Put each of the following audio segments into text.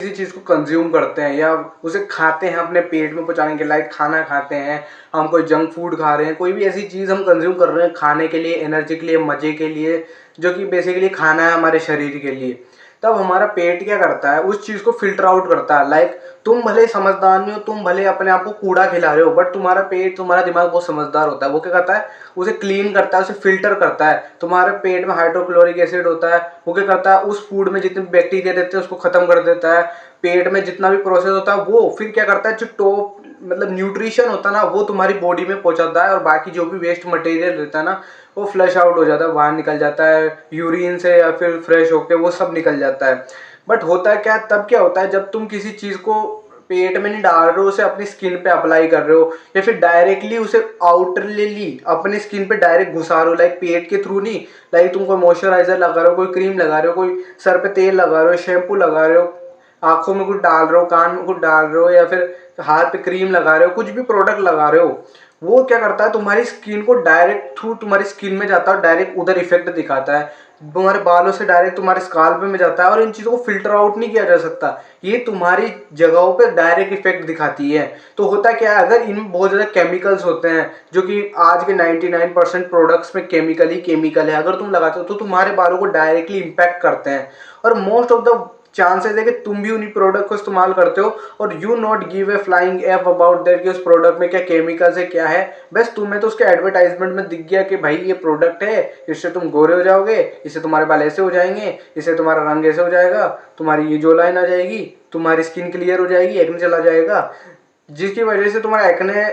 किसी चीज़ को कंज्यूम करते हैं या उसे खाते हैं अपने पेट में पहुँचाने के, लाइक खाना खाते हैं, हम कोई जंक फूड खा रहे हैं, कोई भी ऐसी चीज़ हम कंज्यूम कर रहे हैं खाने के लिए, एनर्जी के लिए, मज़े के लिए, जो कि बेसिकली खाना है हमारे शरीर के लिए, तब हमारा पेट क्या करता है, उस चीज़ को फ़िल्टर आउट करता है। लाइक तुम भले समझदार नहीं हो, तुम भले अपने आप को कूड़ा खिला रहे हो, बट तुम्हारा पेट, तुम्हारा दिमाग बहुत समझदार होता है। वो क्या करता है, उसे क्लीन करता है, उसे फ़िल्टर करता है। तुम्हारे पेट में हाइड्रोक्लोरिक एसिड होता है, वो क्या करता है, उस फूड में जितने बैक्टीरिया रहते हैं उसको ख़त्म कर देता है। पेट में जितना भी प्रोसेस होता है वो फिर क्या करता है, जो टॉप मतलब न्यूट्रिशन होता है ना, वो तुम्हारी बॉडी में पहुंचाता है, और बाकी जो भी वेस्ट मटेरियल रहता है ना, वो फ्लश आउट हो जाता है, बाहर निकल जाता है यूरिन से, या फिर फ्रेश होके वो सब निकल जाता है। बट होता है क्या, तब क्या होता है, जब तुम किसी चीज़ को पेट में नहीं डाल रहे हो, उसे अपनी स्किन पे अप्लाई कर रहे हो, या फिर डायरेक्टली उसे आउटरली अपनी स्किन पे डायरेक्ट घुसा रहे हो, लाइक पेट के थ्रू नहीं। लाइक तुम कोई मॉइस्चराइजर लगा रहे हो, कोई क्रीम लगा रहे हो, कोई सर पे तेल लगा रहे हो, शैम्पू लगा रहे हो, आंखों में कुछ डाल रहे हो, कान में कुछ डाल रहे हो, या फिर हाथ पे क्रीम लगा रहे हो, कुछ भी प्रोडक्ट लगा रहे हो, वो क्या करता है, तुम्हारी स्किन को डायरेक्ट थ्रू तुम्हारी स्किन में जाता है, डायरेक्ट उधर इफेक्ट दिखाता है, तुम्हारे बालों से डायरेक्ट तुम्हारे स्काल्प में जाता है, और इन चीज़ों को फिल्टर आउट नहीं किया जा सकता। ये तुम्हारी जगहों पे डायरेक्ट इफेक्ट दिखाती है। तो होता क्या है, अगर इनमें बहुत ज़्यादा केमिकल्स होते हैं, जो कि आज के 99% प्रोडक्ट्स में केमिकल ही केमिकल है, अगर तुम लगाते हो तो तुम्हारे बालों को डायरेक्टली इम्पैक्ट करते हैं। और मोस्ट ऑफ द चांसेस है कि तुम भी उन्हीं प्रोडक्ट को इस्तेमाल करते हो, और you not give a flying F about that कि उस प्रोडक्ट में क्या केमिकल्स है, क्या है। बस तुम्हें तो उसके एडवर्टाइजमेंट में दिख गया कि भाई ये प्रोडक्ट है, इससे तुम गोरे हो जाओगे, इससे तुम्हारे बाल ऐसे हो जाएंगे, इससे तुम्हारा रंग ऐसे हो जाएगा, तुम्हारी ये जो लाइन आ जाएगी, तुम्हारी स्किन क्लियर हो जाएगी, एक्ने चला जाएगा, जिसकी वजह से तुम्हारा एक्ने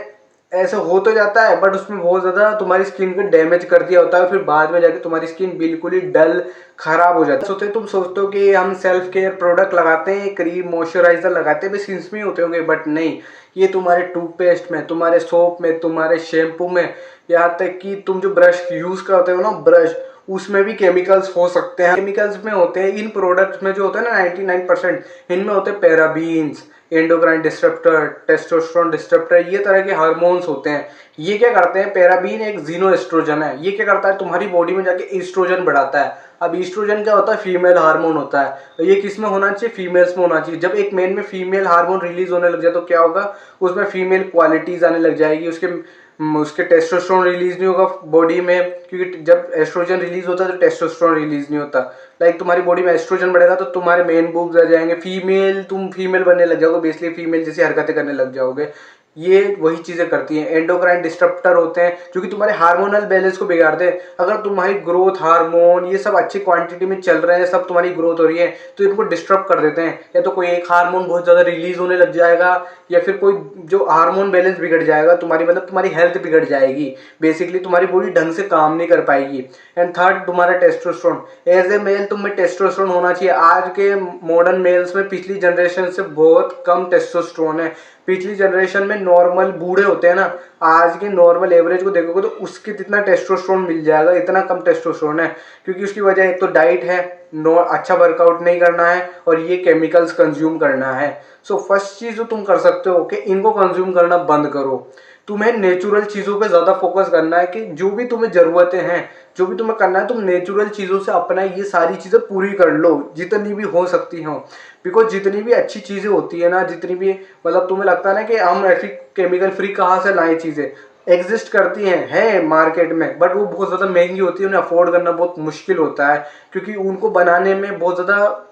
ऐसे हो तो जाता है, बट उसमें बहुत ज़्यादा तुम्हारी स्किन को डैमेज कर दिया होता है, फिर बाद में जाके तुम्हारी स्किन बिल्कुल ही डल खराब हो जाती है। सोचते तुम सोचते हो कि हम सेल्फ केयर प्रोडक्ट लगाते हैं, क्रीम मॉइस्चराइजर लगाते हैं, बस इसमें होते होंगे, बट नहीं, ये तुम्हारे टूथपेस्ट में, तुम्हारे सोप में, तुम्हारे शैम्पू में, यहाँ तक कि तुम जो ब्रश यूज़ करते हो ना, ब्रश, उसमें भी केमिकल्स हो सकते हैं। केमिकल्स में होते हैं इन प्रोडक्ट्स में, जो होता है ना 99%, इनमें होते हैं पैराबीन्स, एंडोक्राइन डिस्टरप्टर, टेस्टोस्टेरोन डिस्टरप्टर, ये तरह के हार्मोन्स होते हैं। ये क्या करते हैं, पैराबीन एक जीनो एस्ट्रोजन है, ये क्या करता है, तुम्हारी बॉडी में जाके ईस्ट्रोजन बढ़ाता है। अब ईस्ट्रोजन क्या होता है, फीमेल हार्मोन होता है, तो ये किस में होना चाहिए, फीमेल्स में होना चाहिए। जब एक मेन में फीमेल हार्मोन रिलीज होने लग जाए तो क्या होगा, उसमें फीमेल क्वालिटीज आने लग जाएगी, उसके टेस्टोस्टेरोन रिलीज नहीं होगा बॉडी में, क्योंकि जब एस्ट्रोजन रिलीज होता है तो टेस्टोस्टेरोन रिलीज नहीं होता। लाइक तुम्हारी बॉडी में एस्ट्रोजन बढ़ेगा तो तुम्हारे मेन बूब्स आ जाएंगे, फीमेल, तुम फीमेल बनने लग जाओगे, बेसिकली फीमेल जैसी हरकतें करने लग जाओगे। ये वही चीज़ें करती हैं। एंडोक्राइन डिस्टरप्टर होते हैं जो कि तुम्हारे हार्मोनल बैलेंस को बिगाड़ते हैं। अगर तुम्हारी ग्रोथ हार्मोन ये सब अच्छी क्वांटिटी में चल रहे हैं, सब तुम्हारी ग्रोथ हो रही है, तो इनको डिस्टर्ब कर देते हैं। या तो कोई एक हार्मोन बहुत ज़्यादा रिलीज होने लग जाएगा, या फिर कोई जो हार्मोन बैलेंस बिगड़ जाएगा तुम्हारी, मतलब तुम्हारी हेल्थ बिगड़ जाएगी, बेसिकली तुम्हारी बॉडी ढंग से काम नहीं कर पाएगी। एंड थर्ड, तुम्हारा टेस्टोस्टेरोन। एज ए मेल तुम्हें टेस्टोस्टेरोन होना चाहिए। आज के मॉडर्न मेल्स में पिछली जनरेशन से बहुत कम टेस्टोस्टेरोन है। पिछली जनरेशन में नॉर्मल बूढ़े होते हैं ना, आज के नॉर्मल एवरेज को देखोगे तो उसके जितना टेस्टोस्टेरोन मिल जाएगा, इतना कम टेस्टोस्टेरोन है। क्योंकि उसकी वजह एक तो डाइट है, अच्छा वर्कआउट नहीं करना है, और ये केमिकल्स कंज्यूम करना है। सो फर्स्ट चीज़ जो तुम कर सकते हो कि इनको कंज्यूम करना बंद करो। तुम्हें नेचुरल चीज़ों पे ज़्यादा फोकस करना है, कि जो भी तुम्हें ज़रूरतें हैं, जो भी तुम्हें करना है, तुम नेचुरल चीज़ों से अपना ये सारी चीज़ें पूरी कर लो जितनी भी हो सकती हो। बिकॉज जितनी भी अच्छी चीज़ें होती है ना, जितनी भी मतलब तुम्हें लगता है ना कि हम ऐसी केमिकल फ्री कहाँ से लाएं, चीज़ें एग्जिस्ट करती हैं मार्केट में, बट वो बहुत ज़्यादा महंगी होती है, उन्हें अफोर्ड करना बहुत मुश्किल होता है, क्योंकि उनको बनाने में बहुत ज़्यादा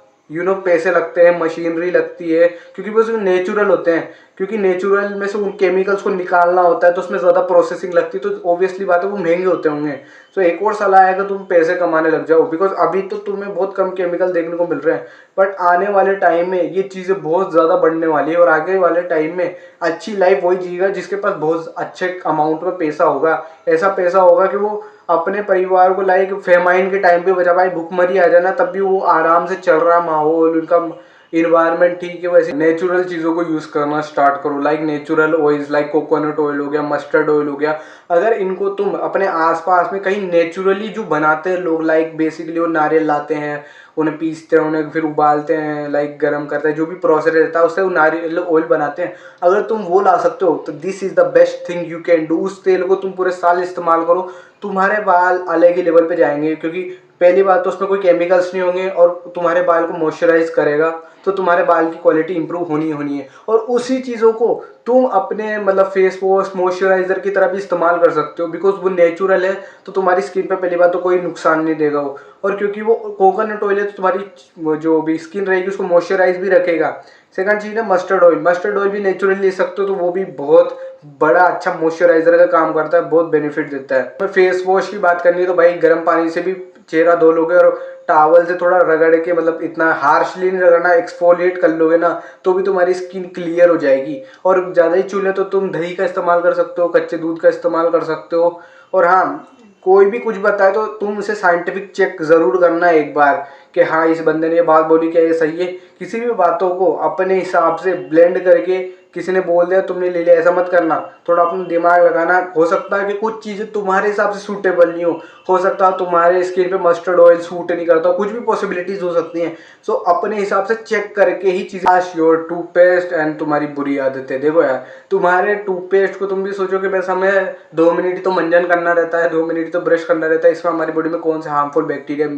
पैसे लगते हैं, मशीनरी लगती है, क्योंकि वो उसमें नेचुरल होते हैं। क्योंकि नेचुरल में से उन केमिकल्स को निकालना होता है, तो उसमें ज़्यादा प्रोसेसिंग लगती है, तो ऑब्वियसली बात है वो महंगे होते होंगे। तो एक और सलाह है कि तुम पैसे कमाने लग जाओ, बिकॉज अभी तो तुम्हें बहुत कम केमिकल देखने को मिल रहे हैं, बट आने वाले टाइम में ये चीज़ें बहुत ज़्यादा बढ़ने वाली है, और आगे वाले टाइम में अच्छी लाइफ वही जिएगा जिसके पास बहुत अच्छे अमाउंट में पैसा होगा। ऐसा पैसा होगा कि वो अपने परिवार को, लाइक फेमाइन के टाइम पे बचा पाए, भुखमरी आ जाना तब भी वो आराम से चल रहा माहौल, उनका इन्वायरमेंट ठीक है। वैसे नेचुरल चीज़ों को यूज़ करना स्टार्ट करो, like natural oils, like coconut oil हो गया, मस्टर्ड ऑयल हो गया। अगर इनको तुम अपने आसपास में कहीं नेचुरली जो बनाते हैं लोग, लाइक बेसिकली वो नारियल लाते हैं, उन्हें पीसते हैं, उन्हें फिर उबालते हैं, लाइक गर्म करते हैं, जो भी प्रोसेस रहता है उससे वो नारियल ऑयल बनाते हैं। अगर तुम वो ला सकते हो तो this is the best thing you can do. उस तेल को तुम पूरे साल इस्तेमाल करो, तुम्हारे बाल अलग ही लेवल पे जाएंगे, क्योंकि पहली बात तो उसमें कोई केमिकल्स नहीं होंगे और तुम्हारे बाल को मॉइस्चराइज करेगा, तो तुम्हारे बाल की क्वालिटी इंप्रूव होनी ही होनी है। और उसी चीज़ों को तुम अपने मतलब फेस वॉश मॉइस्चराइजर की तरह भी इस्तेमाल कर सकते हो, बिकॉज वो नेचुरल है, तो तुम्हारी स्किन पे पहली बात तो कोई नुकसान नहीं देगा वो। और क्योंकि वो कोकोनट ऑयल है तो तुम्हारी जो भी स्किन रहेगी उसको मॉइस्चराइज भी रखेगा। सेकंड चीज़ है मस्टर्ड ऑयल। मस्टर्ड ऑयल भी नेचुरली ले सकते हो, तो वो भी बहुत बड़ा अच्छा मॉइस्चराइजर का काम करता है, बहुत बेनिफिट देता है। मैं फेस वॉश की बात करनी है तो भाई गर्म पानी से भी चेहरा धो लोगे और टावल से थोड़ा रगड़ के, मतलब इतना हार्शली नहीं रगड़ना, एक्सफोलिएट कर लोगे ना, तो भी तुम्हारी स्किन क्लियर हो जाएगी। और ज़्यादा ही चूल्हे तो तुम दही का इस्तेमाल कर सकते हो, कच्चे दूध का इस्तेमाल कर सकते हो। और हाँ, कोई भी कुछ बताए तो तुम उसे साइंटिफिक चेक ज़रूर करना एक बार कि हाँ इस बंदे ने ये बात बोली, क्या ये सही है। किसी भी बातों को अपने हिसाब से ब्लेंड करके किसी ने बोल दिया तुमने ले लिया, ऐसा मत करना। थोड़ा अपना दिमाग लगाना। हो सकता है कि कुछ चीज़ें तुम्हारे हिसाब से सूटेबल नहीं हो सकता है तुम्हारे स्किन पे मस्टर्ड ऑयल सूट नहीं करता, कुछ भी पॉसिबिलिटीज हो सकती हैं। सो अपने हिसाब से चेक करके ही चीज़ें। योर टूथपेस्ट एंड तुम्हारी बुरी आदतें। देखो यार, तुम्हारे टूथपेस्ट को तुम भी सोचो कि बस हमें 2 मिनट तो मंजन करना रहता है, 2 मिनट तो ब्रश करना रहता है, इसमें हमारी बॉडी में कौन से हार्मफुल बैक्टीरिया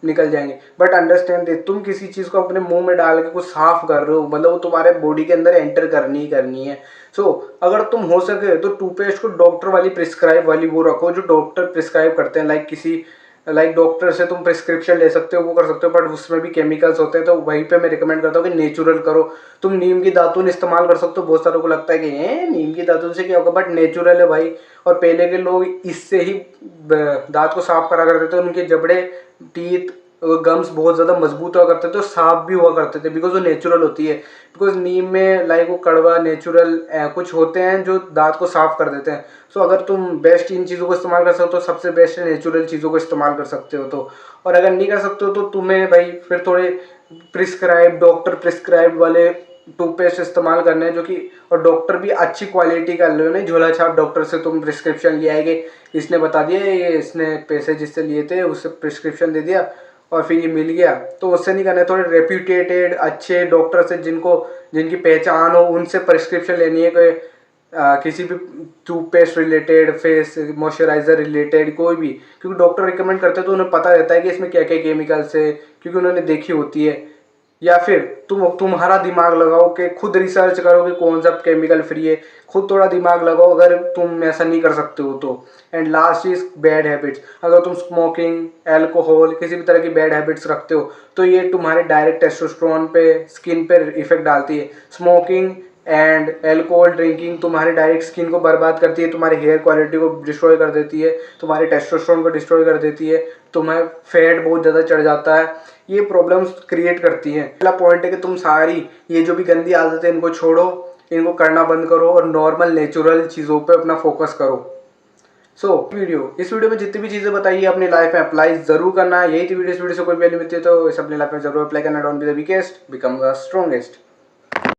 निकल जाएंगे। बट अंडरस्टैंड दे, तुम किसी चीज़ को अपने मुंह में डाल के कुछ साफ कर रहे हो, मतलब वो तुम्हारे बॉडी के अंदर एंटर करनी ही करनी है। सो अगर तुम हो सके तो टूथपेस्ट को डॉक्टर वाली प्रिस्क्राइब वाली वो रखो जो डॉक्टर प्रिस्क्राइब करते हैं। लाइक डॉक्टर से तुम प्रिस्क्रिप्शन ले सकते हो, वो कर सकते हो, बट उसमें भी केमिकल्स होते हैं, तो वहीं पे मैं रिकमेंड करता हूँ कि नेचुरल करो। तुम नीम की दातुन इस्तेमाल कर सकते हो। बहुत सारों को लगता है कि नीम की दातुन से क्या होगा, बट नेचुरल है भाई। और पहले के लोग इससे ही दांत को साफ करा करते थे। उनके जबड़े, टीथ, गम्स बहुत ज़्यादा मजबूत हुआ करते थे, तो साफ भी हुआ करते थे, बिकॉज वो नेचुरल होती है। बिकॉज नीम में लाइक वो कड़वा नेचुरल कुछ होते हैं जो दांत को साफ कर देते हैं। सो अगर तुम बेस्ट इन चीज़ों को इस्तेमाल कर सकते हो, सबसे बेस्ट नेचुरल चीज़ों को इस्तेमाल कर सकते हो। तो और अगर नहीं कर सकते हो तो तुम्हें भाई फिर थोड़े प्रिस्क्राइब, डॉक्टर प्रिस्क्राइब वाले टूथपेस्ट इस्तेमाल करने हैं, जो कि और डॉक्टर भी अच्छी क्वालिटी का लो, नहीं झोला छाप डॉक्टर से तुम प्रिस्क्रिप्शन ले आएगे, इसने बता दिया ये, इसने पैसे जिससे लिए थे उससे प्रिस्क्रिप्शन दे दिया और फिर ये मिल गया, तो उससे नहीं करना है। थोड़े रेप्यूटेटेड अच्छे डॉक्टर से जिनकी पहचान हो, उनसे प्रिस्क्रिप्शन लेनी है। कोई किसी भी toothpaste related, face moisturiser related, कोई भी, क्योंकि डॉक्टर रिकमेंड करते हैं तो उन्हें पता रहता है कि इसमें क्या क्या केमिकल्स है, क्योंकि उन्होंने देखी होती है। या फिर तुम्हारा दिमाग लगाओ कि खुद रिसर्च करो कि कौन सा केमिकल फ्री है, खुद थोड़ा दिमाग लगाओ अगर तुम ऐसा नहीं कर सकते हो तो। And last is bad habits. अगर तुम स्मोकिंग, अल्कोहल, किसी भी तरह की बैड हैबिट्स रखते हो तो ये तुम्हारे डायरेक्ट टेस्टोस्टेरोन पे, स्किन पे इफेक्ट डालती है। स्मोकिंग एंड अल्कोहल ड्रिंकिंग तुम्हारी डायरेक्ट स्किन को बर्बाद करती है, तुम्हारी हेयर क्वालिटी को डिस्ट्रॉय कर देती है, तुम्हारे टेस्टोस्टेरोन को डिस्ट्रॉय कर देती है, तुम्हें फैट बहुत ज़्यादा चढ़ जाता है, ये प्रॉब्लम्स क्रिएट करती हैं। पहला पॉइंट है कि तुम सारी ये जो भी गंदी आदतें इनको छोड़ो, इनको करना बंद करो और नॉर्मल नेचुरल चीज़ों पे अपना फोकस करो। इस वीडियो में जितनी भी चीज़ें बताई है अपनी लाइफ में अप्लाई जरूर करना। यही थी वीडियो। इस वीडियो से कोई वैल्यू मिलती है तो इसे अपनी लाइफ में जरूर अप्लाई करना। Don't be the weakest, become the strongest.